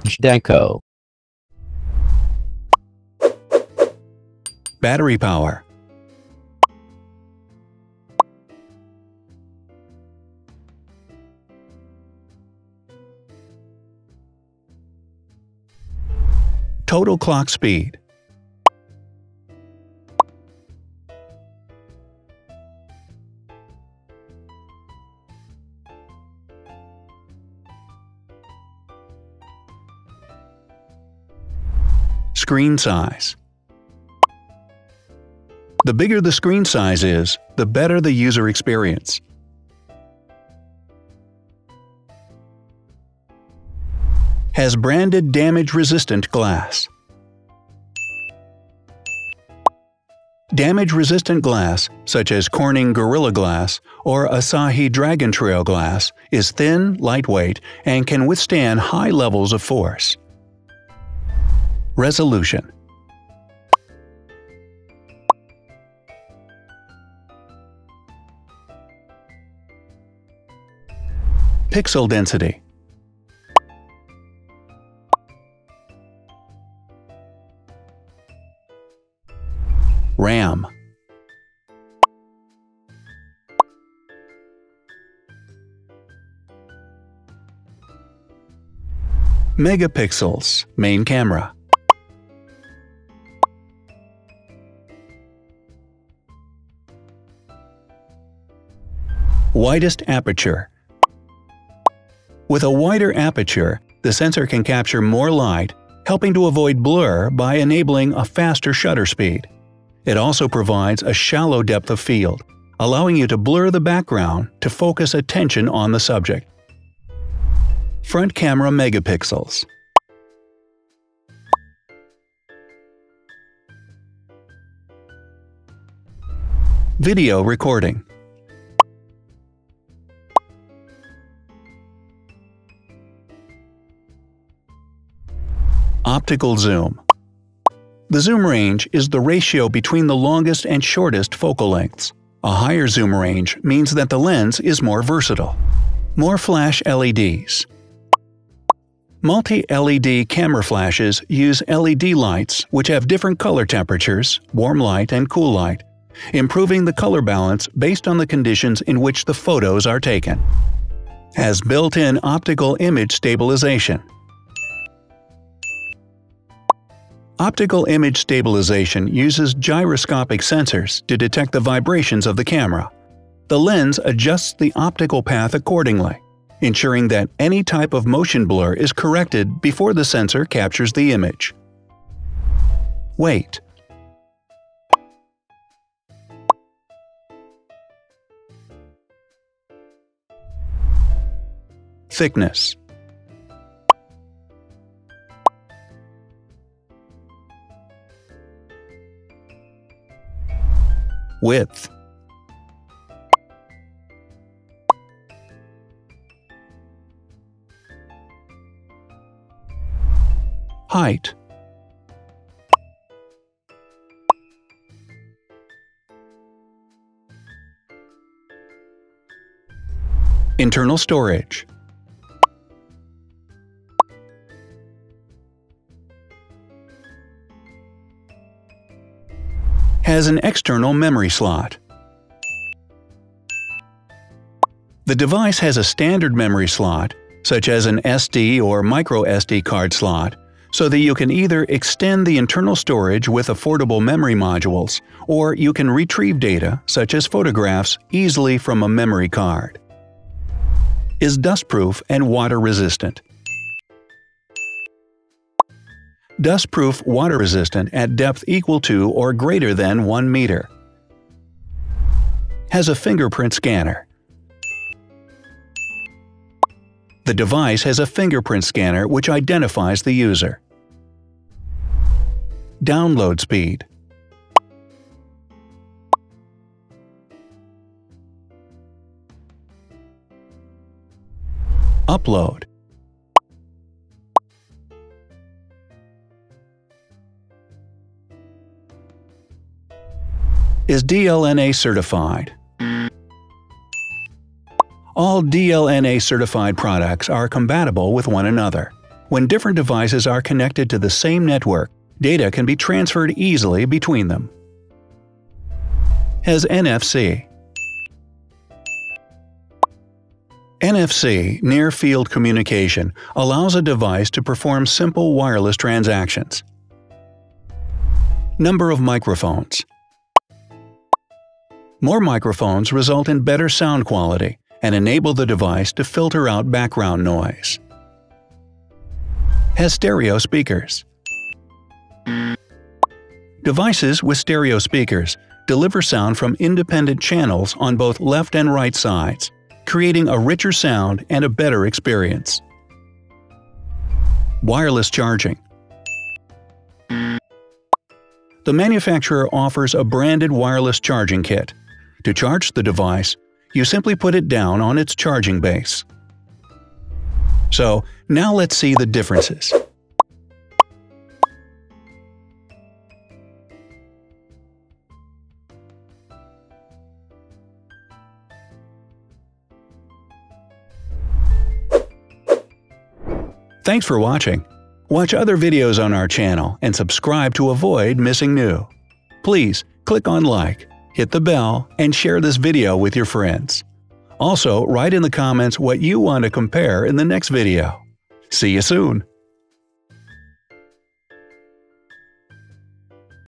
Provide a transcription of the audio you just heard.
Zhdanko. Battery power. Total clock speed. Screen size. The bigger the screen size is, the better the user experience. Has branded damage-resistant glass. Damage-resistant glass, such as Corning Gorilla Glass or Asahi Dragon Trail Glass, is thin, lightweight, and can withstand high levels of force. Resolution. Pixel density. RAM. Megapixels, main camera. Widest aperture. With a wider aperture, the sensor can capture more light, helping to avoid blur by enabling a faster shutter speed. It also provides a shallow depth of field, allowing you to blur the background to focus attention on the subject. Front camera megapixels. Video recording. Optical zoom. The zoom range is the ratio between the longest and shortest focal lengths. A higher zoom range means that the lens is more versatile. More flash LEDs. Multi-LED camera flashes use LED lights which have different color temperatures, warm light and cool light, improving the color balance based on the conditions in which the photos are taken. Has built-in optical image stabilization. Optical image stabilization uses gyroscopic sensors to detect the vibrations of the camera. The lens adjusts the optical path accordingly, ensuring that any type of motion blur is corrected before the sensor captures the image. Weight. Thickness. Width. Height. Internal storage. Has an external memory slot. The device has a standard memory slot, such as an SD or micro SD card slot, so that you can either extend the internal storage with affordable memory modules, or you can retrieve data, such as photographs, easily from a memory card. Is dustproof and water-resistant. Dustproof water-resistant at depth equal to or greater than 1 meter. Has a fingerprint scanner. The device has a fingerprint scanner which identifies the user. Download speed. Upload. Is DLNA certified. All DLNA certified products are compatible with one another. When different devices are connected to the same network, data can be transferred easily between them. Has NFC. NFC, near-field communication, allows a device to perform simple wireless transactions. Number of microphones. More microphones result in better sound quality and enable the device to filter out background noise. Has stereo speakers. Devices with stereo speakers deliver sound from independent channels on both left and right sides, creating a richer sound and a better experience. Wireless charging. The manufacturer offers a branded wireless charging kit. To charge the device, you simply put it down on its charging base. So, now let's see the differences. Thanks for watching. Watch other videos on our channel and subscribe to avoid missing new. Please click on like, hit the bell, and share this video with your friends. Also, write in the comments what you want to compare in the next video. See you soon!